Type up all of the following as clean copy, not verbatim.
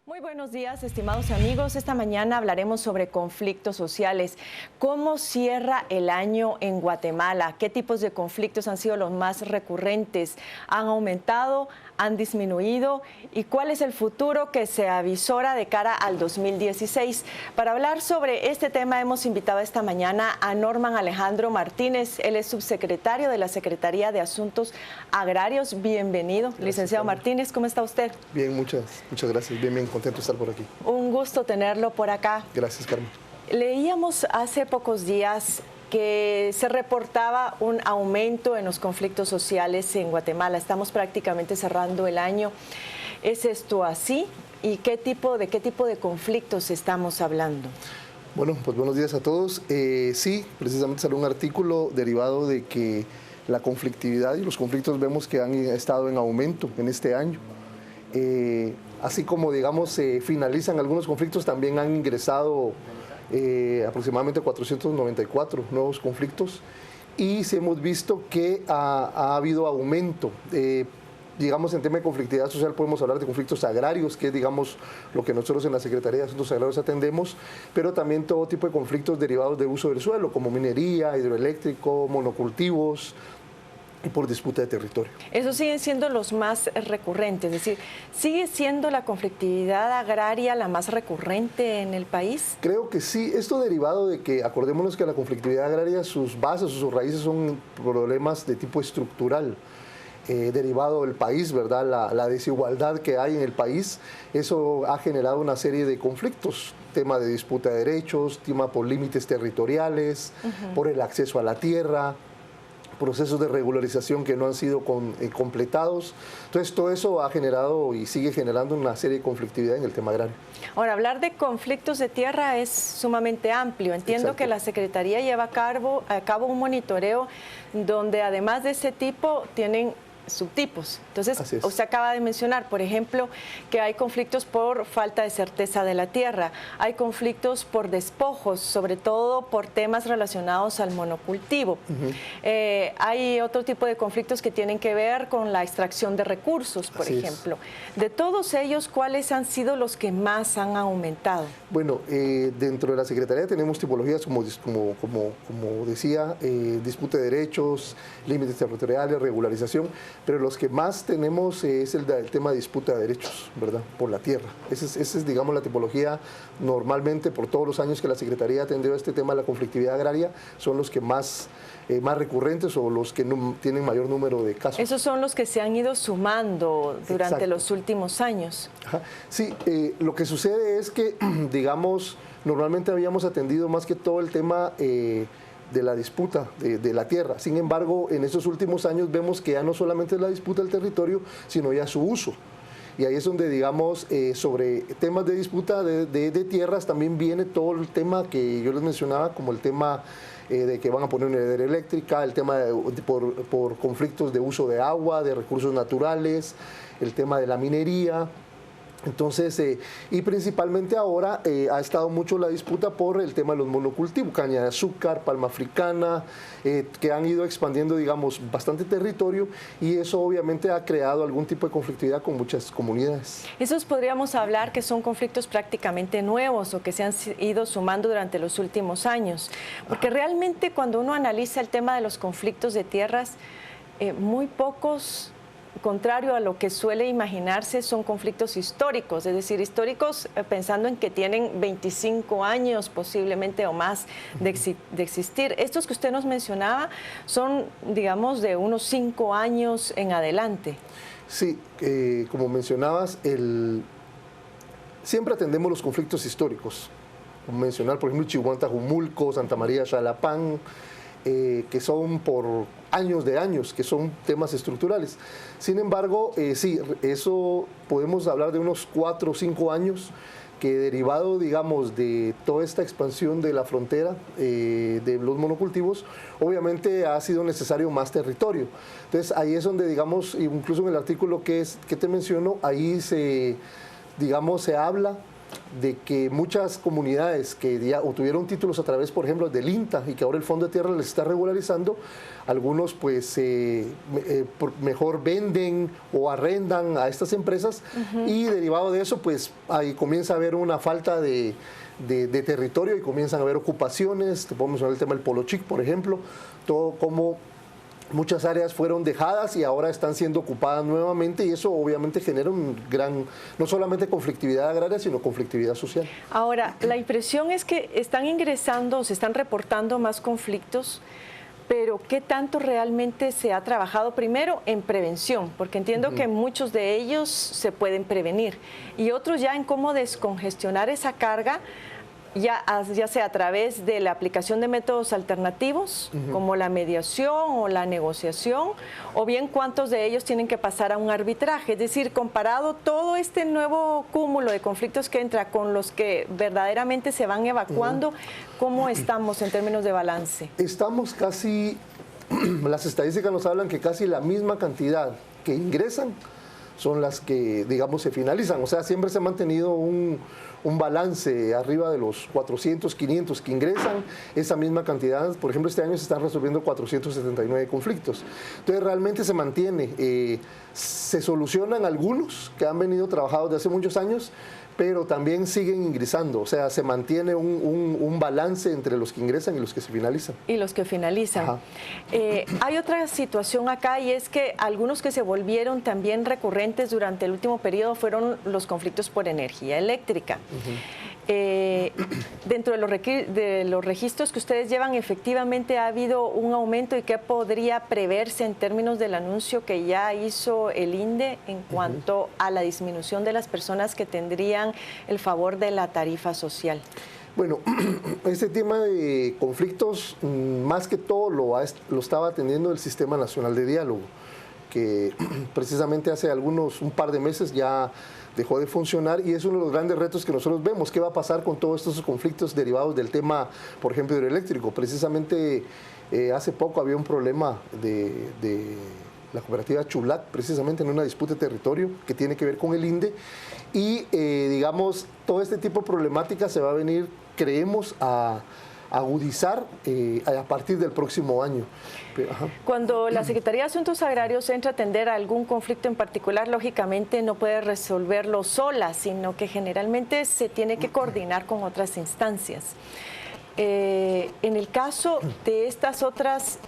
Muy buenos días, estimados amigos. Esta mañana hablaremos sobre conflictos sociales. ¿Cómo cierra el año en Guatemala? ¿Qué tipos de conflictos han sido los más recurrentes? ¿Han aumentado? ¿Han disminuido? ¿Y cuál es el futuro que se avisora de cara al 2016? Para hablar sobre este tema hemos invitado esta mañana a Norman Alejandro Martínez. Él es subsecretario de la Secretaría de Asuntos Agrarios. Bienvenido, gracias, licenciado Carmen Martínez. ¿Cómo está usted? Bien, muchas gracias. Bien, contento de estar por aquí. Un gusto tenerlo por acá. Gracias, Carmen. Leíamos hace pocos días que se reportaba un aumento en los conflictos sociales en Guatemala. Estamos prácticamente cerrando el año. ¿Es esto así? ¿Y de qué tipo de conflictos estamos hablando? Bueno, pues buenos días a todos. Sí, precisamente salió un artículo derivado de que la conflictividad y los conflictos vemos que han estado en aumento en este año. Así como, digamos, finalizan algunos conflictos, también han ingresado aproximadamente 494 nuevos conflictos y sí hemos visto que ha habido aumento. Digamos, en tema de conflictividad social podemos hablar de conflictos agrarios, que es, digamos, lo que nosotros en la Secretaría de Asuntos Agrarios atendemos, pero también todo tipo de conflictos derivados del uso del suelo, como minería, hidroeléctrico, monocultivos, y por disputa de territorio. Esos siguen siendo los más recurrentes, es decir, ¿sigue siendo la conflictividad agraria la más recurrente en el país? Creo que sí, esto derivado de que, acordémonos que la conflictividad agraria, sus bases o sus raíces son problemas de tipo estructural, derivado del país, ¿verdad? La desigualdad que hay en el país, eso ha generado una serie de conflictos, tema de disputa de derechos, tema por límites territoriales, por el acceso a la tierra, procesos de regularización que no han sido completados. Entonces, todo eso ha generado y sigue generando una serie de conflictividad en el tema agrario. Ahora, hablar de conflictos de tierra es sumamente amplio. Entiendo que la Secretaría lleva a cabo un monitoreo donde, además de ese tipo, tienen subtipos. Entonces, usted acaba de mencionar, por ejemplo, que hay conflictos por falta de certeza de la tierra, hay conflictos por despojos, sobre todo por temas relacionados al monocultivo. Hay otro tipo de conflictos que tienen que ver con la extracción de recursos, por ejemplo. De todos ellos, ¿cuáles han sido los que más han aumentado? Bueno, dentro de la Secretaría tenemos tipologías como decía, disputa de derechos, límites territoriales, regularización, pero los que más tenemos es el tema de disputa de derechos, ¿verdad? Por la tierra. Esa es, digamos, la tipología normalmente por todos los años que la Secretaría ha atendido este tema de la conflictividad agraria, son los que más recurrentes o los que tienen mayor número de casos. Esos son los que se han ido sumando durante los últimos años. Ajá. Sí, lo que sucede es que, digamos, normalmente habíamos atendido más que todo el tema de la disputa de la tierra. Sin embargo, en estos últimos años vemos que ya no solamente es la disputa del territorio, sino ya su uso. Y ahí es donde, digamos, sobre temas de disputa de tierras también viene todo el tema que yo les mencionaba, como el tema de que van a poner una hidroeléctrica, el tema por conflictos de uso de agua, de recursos naturales, el tema de la minería. Entonces, y principalmente ahora ha estado mucho la disputa por el tema de los monocultivos, caña de azúcar, palma africana, que han ido expandiendo, digamos, bastante territorio y eso obviamente ha creado algún tipo de conflictividad con muchas comunidades. Esos podríamos hablar que son conflictos prácticamente nuevos o que se han ido sumando durante los últimos años, porque realmente cuando uno analiza el tema de los conflictos de tierras, muy pocos, contrario a lo que suele imaginarse, son conflictos históricos, es decir, históricos pensando en que tienen 25 años posiblemente o más de existir. Estos que usted nos mencionaba son, digamos, de unos 5 años en adelante. Sí, como mencionabas, siempre atendemos los conflictos históricos. Como mencionar, por ejemplo, Chihuahua-Tajumulco, Santa María-Xalapán, que son por años, que son temas estructurales. Sin embargo, sí, eso podemos hablar de unos 4 o 5 años que derivado, digamos, de toda esta expansión de la frontera de los monocultivos, obviamente ha sido necesario más territorio. Entonces, ahí es donde, digamos, incluso en el artículo que te menciono, ahí se habla de que muchas comunidades que ya obtuvieron títulos a través, por ejemplo, del INTA y que ahora el Fondo de Tierra les está regularizando, algunos pues mejor venden o arrendan a estas empresas y derivado de eso pues ahí comienza a haber una falta de territorio y comienzan a haber ocupaciones. Te podemos mencionar el tema del Polo Chic, por ejemplo, todo como muchas áreas fueron dejadas y ahora están siendo ocupadas nuevamente y eso obviamente genera un gran, no solamente conflictividad agraria, sino conflictividad social. Ahora, la impresión es que están ingresando, se están reportando más conflictos, pero ¿qué tanto realmente se ha trabajado primero en prevención? Porque entiendo que muchos de ellos se pueden prevenir y otros ya en cómo descongestionar esa carga, ya sea a través de la aplicación de métodos alternativos, como la mediación o la negociación, o bien cuántos de ellos tienen que pasar a un arbitraje. Es decir, comparado todo este nuevo cúmulo de conflictos que entra con los que verdaderamente se van evacuando, ¿cómo estamos en términos de balance? Estamos casi, las estadísticas nos hablan que casi la misma cantidad que ingresan son las que, digamos, se finalizan. O sea, siempre se ha mantenido un balance arriba de los 400, 500 que ingresan, esa misma cantidad. Por ejemplo, este año se están resolviendo 479 conflictos. Entonces, realmente se mantiene. Se solucionan algunos que han venido trabajados de hace muchos años, pero también siguen ingresando, o sea, se mantiene un balance entre los que ingresan y los que se finalizan. Y los que finalizan. Hay otra situación acá y es que algunos que se volvieron también recurrentes durante el último periodo fueron los conflictos por energía eléctrica. Dentro de los registros que ustedes llevan, efectivamente ha habido un aumento y qué podría preverse en términos del anuncio que ya hizo el INDE en cuanto a la disminución de las personas que tendrían el favor de la tarifa social. Bueno, este tema de conflictos más que todo lo estaba atendiendo el Sistema Nacional de Diálogo, que precisamente hace un par de meses ya dejó de funcionar y es uno de los grandes retos que nosotros vemos. ¿Qué va a pasar con todos estos conflictos derivados del tema, por ejemplo, hidroeléctrico? Precisamente hace poco había un problema de la cooperativa Chulac, precisamente en una disputa de territorio que tiene que ver con el INDE y, digamos, todo este tipo de problemática se va a venir, creemos, a agudizar a partir del próximo año. Cuando la Secretaría de Asuntos Agrarios entra a atender a algún conflicto en particular, lógicamente no puede resolverlo sola, sino que generalmente se tiene que coordinar con otras instancias. En el caso de estas otras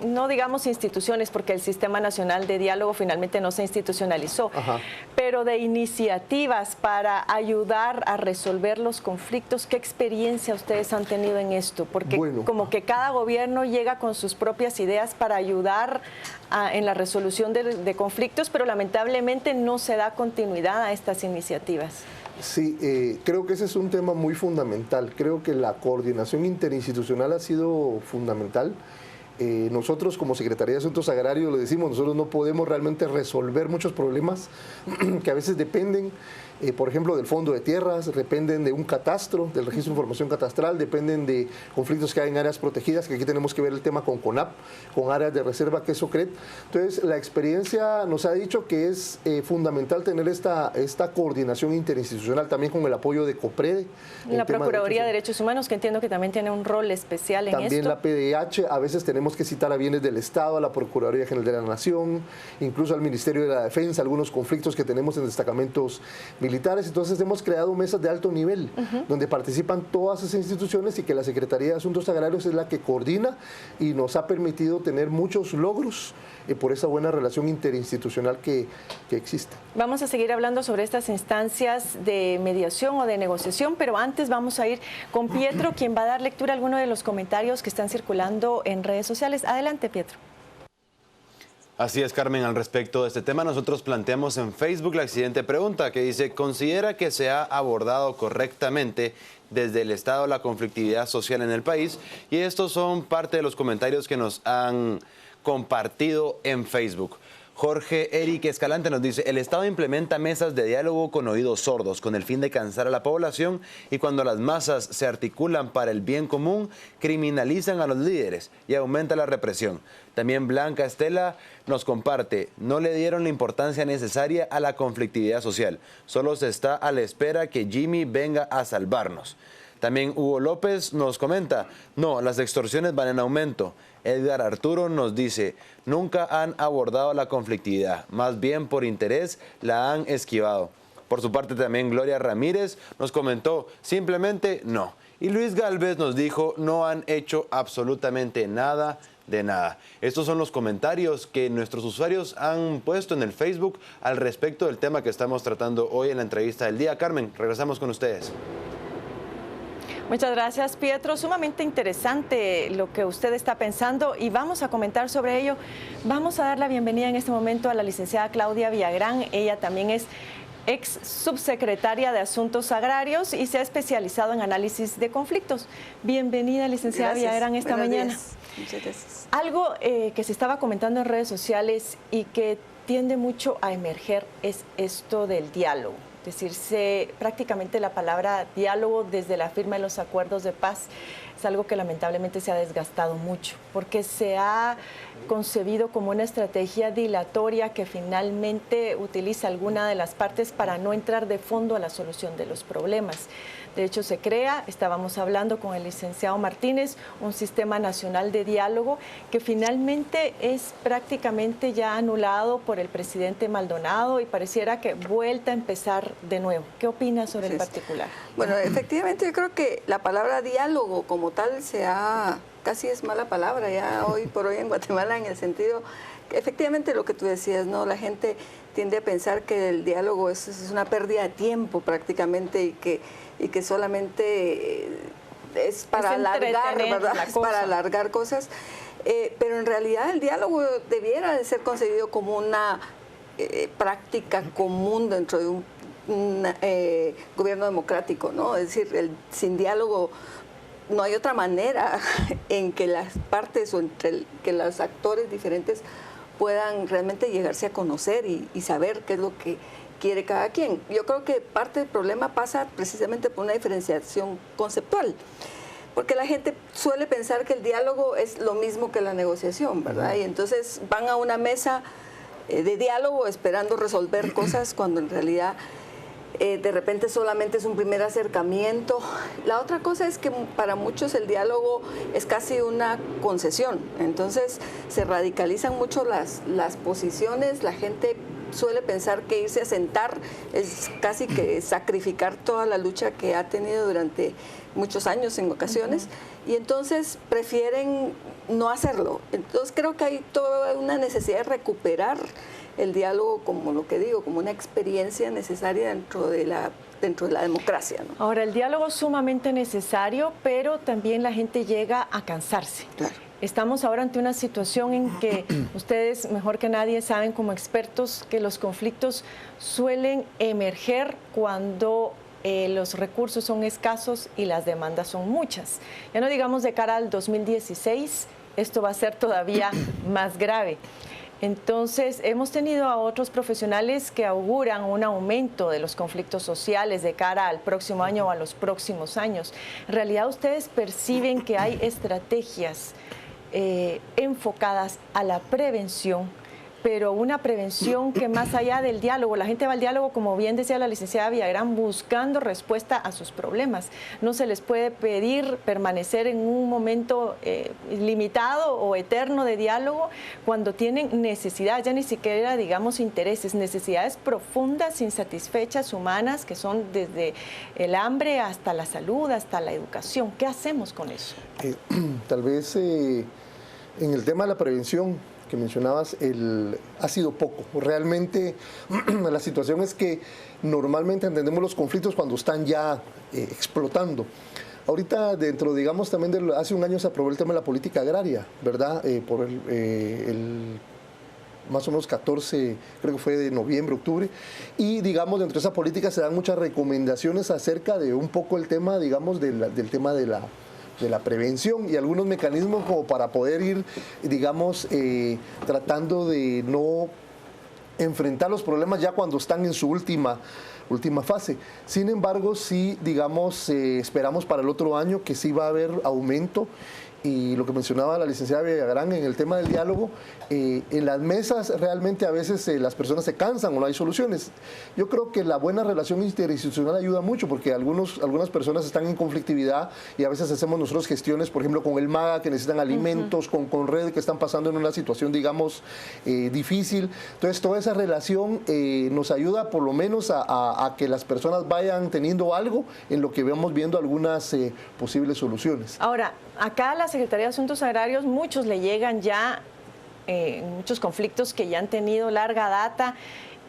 no digamos instituciones, porque el Sistema Nacional de Diálogo finalmente no se institucionalizó, pero de iniciativas para ayudar a resolver los conflictos, ¿qué experiencia ustedes han tenido en esto? Porque como que cada gobierno llega con sus propias ideas para ayudar en la resolución de conflictos, pero lamentablemente no se da continuidad a estas iniciativas. Sí, creo que ese es un tema muy fundamental. Creo que la coordinación interinstitucional ha sido fundamental. Nosotros como Secretaría de Asuntos Agrarios lo decimos, nosotros no podemos realmente resolver muchos problemas que a veces dependen, por ejemplo, del Fondo de Tierras, dependen de un catastro, del Registro de Información Catastral, dependen de conflictos que hay en áreas protegidas, que aquí tenemos que ver el tema con CONAP, con áreas de reserva, que es SOCRET. Entonces, la experiencia nos ha dicho que es fundamental tener esta coordinación interinstitucional, también con el apoyo de COPREDE. La Procuraduría de Derechos Humanos, que entiendo que también tiene un rol especial en esto. También la PDH, a veces tenemos que citar a bienes del Estado, a la Procuraduría General de la Nación, incluso al Ministerio de la Defensa, algunos conflictos que tenemos en destacamentos militares. Entonces hemos creado mesas de alto nivel donde participan todas esas instituciones y que la Secretaría de Asuntos Agrarios es la que coordina y nos ha permitido tener muchos logros por esa buena relación interinstitucional que existe. Vamos a seguir hablando sobre estas instancias de mediación o de negociación, pero antes vamos a ir con Pietro, quien va a dar lectura a algunos de los comentarios que están circulando en redes sociales. Adelante, Pietro. Así es, Carmen, al respecto de este tema nosotros planteamos en Facebook la siguiente pregunta que dice: ¿considera que se ha abordado correctamente desde el Estado la conflictividad social en el país? Y estos son parte de los comentarios que nos han compartido en Facebook. Jorge Eric Escalante nos dice, el Estado implementa mesas de diálogo con oídos sordos con el fin de cansar a la población y cuando las masas se articulan para el bien común, criminalizan a los líderes y aumenta la represión. También Blanca Estela nos comparte, no le dieron la importancia necesaria a la conflictividad social, solo se está a la espera que Jimmy venga a salvarnos. También Hugo López nos comenta, no, las extorsiones van en aumento. Edgar Arturo nos dice, nunca han abordado la conflictividad, más bien por interés la han esquivado. Por su parte también Gloria Ramírez nos comentó, simplemente no. Y Luis Galvez nos dijo, no han hecho absolutamente nada de nada. Estos son los comentarios que nuestros usuarios han puesto en el Facebook al respecto del tema que estamos tratando hoy en la entrevista del día. Carmen, regresamos con ustedes. Muchas gracias, Pietro. Sumamente interesante lo que usted está pensando y vamos a comentar sobre ello. Vamos a dar la bienvenida en este momento a la licenciada Claudia Villagrán. Ella también es ex subsecretaria de Asuntos Agrarios y se ha especializado en análisis de conflictos. Bienvenida, licenciada Villagrán, esta mañana. Muchas gracias. Algo que se estaba comentando en redes sociales y que tiende mucho a emerger es esto del diálogo. Es decir, prácticamente la palabra diálogo desde la firma de los acuerdos de paz es algo que lamentablemente se ha desgastado mucho, porque se ha concebido como una estrategia dilatoria que finalmente utiliza alguna de las partes para no entrar de fondo a la solución de los problemas. De hecho, se crea, estábamos hablando con el licenciado Martínez, un sistema nacional de diálogo que finalmente es prácticamente ya anulado por el presidente Maldonado y pareciera que vuelta a empezar de nuevo. ¿Qué opina sobre el particular? Bueno, efectivamente yo creo que la palabra diálogo como tal casi es mala palabra ya hoy por hoy en Guatemala, en el sentido que efectivamente lo que tú decías, ¿no? La gente tiende a pensar que el diálogo es una pérdida de tiempo prácticamente y que solamente es para alargar, ¿verdad? Es para alargar cosas, pero en realidad el diálogo debiera de ser concebido como una práctica común dentro de un gobierno democrático, ¿no? Es decir, sin diálogo no hay otra manera en que las partes o que los actores diferentes puedan realmente llegarse a conocer y saber qué es lo que quiere cada quien. Yo creo que parte del problema pasa precisamente por una diferenciación conceptual, porque la gente suele pensar que el diálogo es lo mismo que la negociación, ¿verdad? Y entonces van a una mesa de diálogo esperando resolver cosas cuando en realidad de repente solamente es un primer acercamiento. La otra cosa es que para muchos el diálogo es casi una concesión, entonces se radicalizan mucho las posiciones, la gente suele pensar que irse a sentar es casi que sacrificar toda la lucha que ha tenido durante muchos años en ocasiones, y entonces prefieren no hacerlo. Entonces creo que hay toda una necesidad de recuperar el diálogo, como lo que digo, como una experiencia necesaria dentro de la democracia, ¿no? Ahora, el diálogo es sumamente necesario, pero también la gente llega a cansarse. Claro. Estamos ahora ante una situación en que ustedes, mejor que nadie, saben como expertos que los conflictos suelen emerger cuando los recursos son escasos y las demandas son muchas. Ya no digamos de cara al 2016, esto va a ser todavía más grave. Entonces, hemos tenido a otros profesionales que auguran un aumento de los conflictos sociales de cara al próximo año o a los próximos años. En realidad, ¿ustedes perciben que hay estrategias enfocadas a la prevención, pero una prevención que más allá del diálogo, la gente va al diálogo, como bien decía la licenciada Villagrán, buscando respuesta a sus problemas? No se les puede pedir permanecer en un momento limitado o eterno de diálogo cuando tienen necesidades, ya ni siquiera digamos intereses, necesidades profundas, insatisfechas, humanas, que son desde el hambre hasta la salud, hasta la educación. ¿Qué hacemos con eso? Tal vez en el tema de la prevención que mencionabas, ha sido poco. Realmente la situación es que normalmente entendemos los conflictos cuando están ya explotando. Ahorita dentro, digamos, también hace un año se aprobó el tema de la política agraria, ¿verdad? Por el más o menos 14, creo que fue de noviembre, octubre, y digamos dentro de esa política se dan muchas recomendaciones acerca de un poco el tema, digamos, del tema de la prevención y algunos mecanismos como para poder ir, digamos, tratando de no enfrentar los problemas ya cuando están en su última fase. Sin embargo, sí, digamos, esperamos para el otro año que sí va a haber aumento. Y lo que mencionaba la licenciada Villagrán en el tema del diálogo, en las mesas realmente a veces las personas se cansan o no hay soluciones. Yo creo que la buena relación interinstitucional ayuda mucho porque algunas personas están en conflictividad y a veces hacemos nosotros gestiones, por ejemplo, con el MAGA que necesitan alimentos, con Red que están pasando en una situación, digamos, difícil. Entonces, toda esa relación nos ayuda por lo menos a que las personas vayan teniendo algo en lo que vamos viendo algunas posibles soluciones. Ahora, acá a la Secretaría de Asuntos Agrarios muchos le llegan ya, muchos conflictos que ya han tenido larga data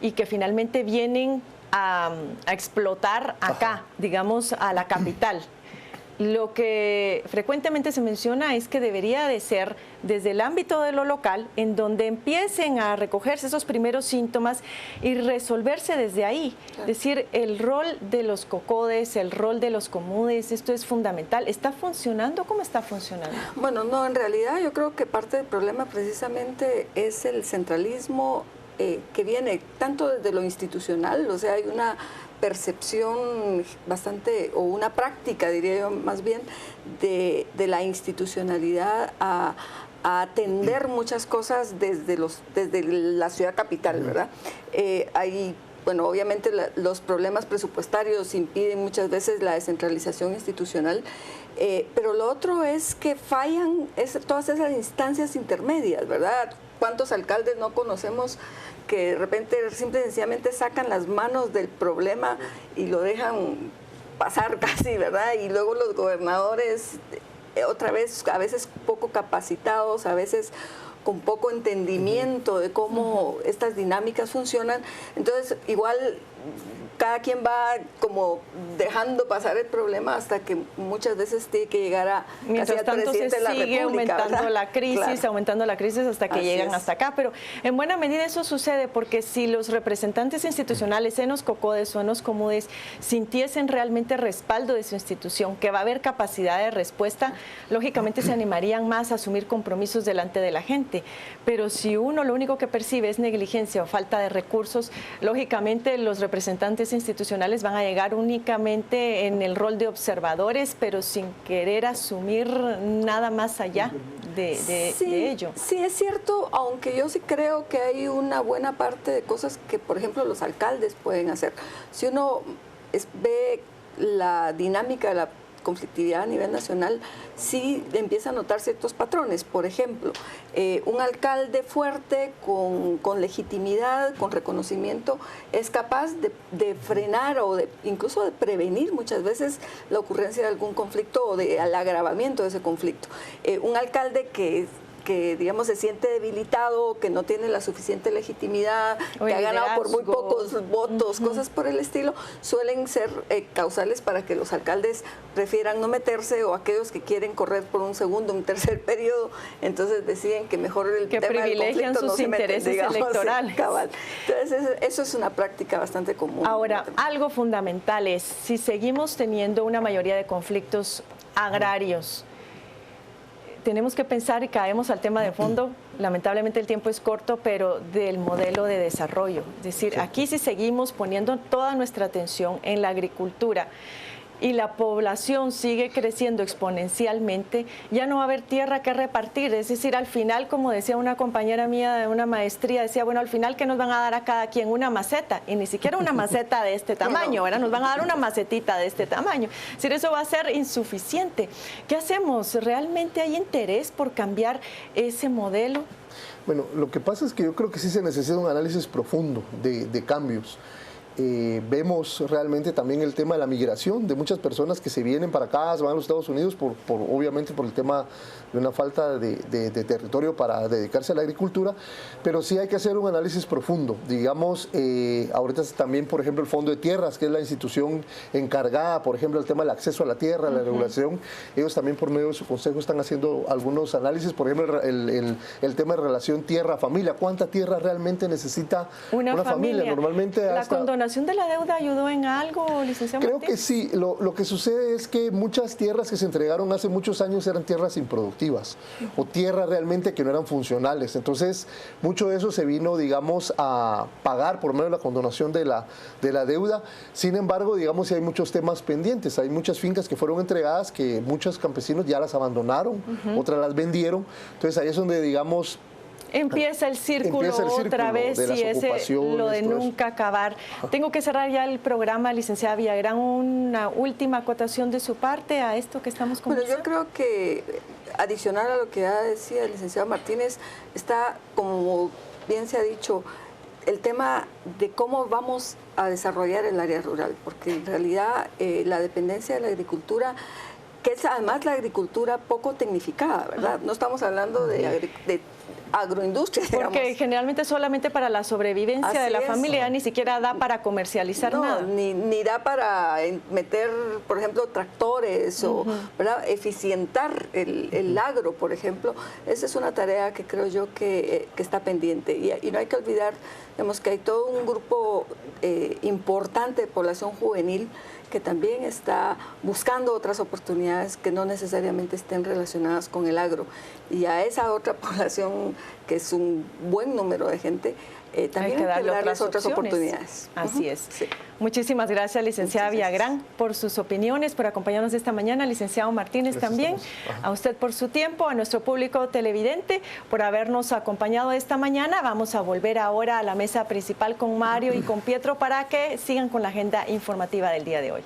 y que finalmente vienen a explotar acá, digamos, a la capital. Lo que frecuentemente se menciona es que debería de ser desde el ámbito de lo local, en donde empiecen a recogerse esos primeros síntomas y resolverse desde ahí. Es decir, el rol de los COCODES, el rol de los COMUDES, esto es fundamental. ¿Está funcionando? ¿Cómo está funcionando? Bueno, no, en realidad yo creo que parte del problema precisamente es el centralismo que viene tanto desde lo institucional, o sea, hay una percepción bastante, o una práctica, diría yo más bien, de la institucionalidad a atender muchas cosas desde la ciudad capital, ¿verdad? Bueno, obviamente los problemas presupuestarios impiden muchas veces la descentralización institucional, pero lo otro es que fallan todas esas instancias intermedias, ¿verdad? ¿Cuántos alcaldes no conocemos que de repente simple y sencillamente sacan las manos del problema y lo dejan pasar casi, ¿verdad? Y luego los gobernadores, otra vez, a veces poco capacitados, a veces con poco entendimiento de cómo estas dinámicas funcionan. Entonces, igual cada quien va como dejando pasar el problema hasta que muchas veces tiene que llegar a Mientras casi al tanto presidente de la sigue República, aumentando la crisis, claro, aumentando la crisis hasta que así llegan es. hasta acá. Pero en buena medida eso sucede porque si los representantes institucionales en los COCODES o en los COMUDES sintiesen realmente respaldo de su institución, que va a haber capacidad de respuesta, lógicamente se animarían más a asumir compromisos delante de la gente. Pero si uno lo único que percibe es negligencia o falta de recursos, lógicamente los representantes institucionales van a llegar únicamente en el rol de observadores, pero sin querer asumir nada más allá de ello. Sí, es cierto, aunque yo sí creo que hay una buena parte de cosas que, por ejemplo, los alcaldes pueden hacer. Si uno ve la dinámica de la conflictividad a nivel nacional, sí empieza a notar ciertos patrones. Por ejemplo, un alcalde fuerte, con legitimidad, con reconocimiento, es capaz de frenar o incluso de prevenir muchas veces la ocurrencia de algún conflicto o el agravamiento de ese conflicto. Un alcalde que digamos se siente debilitado, que no tiene la suficiente legitimidad, que ha ganado por muy pocos votos, cosas por el estilo, suelen ser causales para que los alcaldes prefieran no meterse, o aquellos que quieren correr por un segundo, un tercer periodo, entonces deciden que mejor el tema del conflicto no se meten, intereses electorales. Cabal. Entonces eso es una práctica bastante común. Ahora, algo fundamental es, si seguimos teniendo una mayoría de conflictos agrarios, tenemos que pensar, y caemos al tema de fondo, lamentablemente el tiempo es corto, pero del modelo de desarrollo. Es decir, aquí si seguimos poniendo toda nuestra atención en la agricultura y la población sigue creciendo exponencialmente, ya no va a haber tierra que repartir. Es decir, al final, como decía una compañera mía de una maestría, decía, bueno, al final, ¿qué nos van a dar a cada quien? Una maceta, y ni siquiera una maceta de este tamaño, ¿verdad? Nos van a dar una macetita de este tamaño. Es decir, eso va a ser insuficiente. ¿Qué hacemos? ¿Realmente hay interés por cambiar ese modelo? Bueno, lo que pasa es que yo creo que sí se necesita un análisis profundo de cambios. Vemos realmente también el tema de la migración de muchas personas que se vienen para acá, se van a los Estados Unidos obviamente por el tema de una falta de territorio para dedicarse a la agricultura, pero sí hay que hacer un análisis profundo. Digamos, ahorita también, por ejemplo, el Fondo de Tierras, que es la institución encargada, por ejemplo, del tema del acceso a la tierra, la regulación, ellos también por medio de su consejo están haciendo algunos análisis, por ejemplo, el tema de relación tierra-familia, ¿cuánta tierra realmente necesita una familia? Normalmente la condonación condonación de la deuda ayudó en algo, licenciado Creo Martínez? que sí. Lo que sucede es que muchas tierras que se entregaron hace muchos años eran tierras improductivas o tierras realmente que no eran funcionales. Entonces, mucho de eso se vino, digamos, a pagar por medio de la condonación de la deuda. Sin embargo, digamos, sí hay muchos temas pendientes. Hay muchas fincas que fueron entregadas que muchos campesinos ya las abandonaron, otras las vendieron. Entonces, ahí es donde, digamos, empieza el círculo otra vez y ese lo de nunca acabar. Tengo que cerrar ya el programa, licenciada Villagrán. Una última acotación de su parte a esto que estamos conversando. Bueno, yo creo que adicional a lo que ya decía el licenciado Martínez, está, como bien se ha dicho, el tema de cómo vamos a desarrollar el área rural, porque en realidad la dependencia de la agricultura, que es además la agricultura poco tecnificada, ¿verdad? No estamos hablando de agroindustria, digamos. Porque generalmente solamente para la sobrevivencia de la familia, ni siquiera da para comercializar nada. Ni da para meter, por ejemplo, tractores o ¿verdad? Eficientar el agro, por ejemplo. Esa es una tarea que creo yo que está pendiente. Y no hay que olvidar, digamos, que hay todo un grupo importante de población juvenil que también está buscando otras oportunidades que no necesariamente estén relacionadas con el agro. Y a esa otra población, que es un buen número de gente, también hay que darles otras oportunidades. Así es. Sí. Muchísimas gracias, licenciada Villagrán, por sus opiniones, por acompañarnos esta mañana. Licenciado Martínez, también. A usted por su tiempo, a nuestro público televidente, por habernos acompañado esta mañana. Vamos a volver ahora a la mesa principal con Mario y con Pietro para que sigan con la agenda informativa del día de hoy.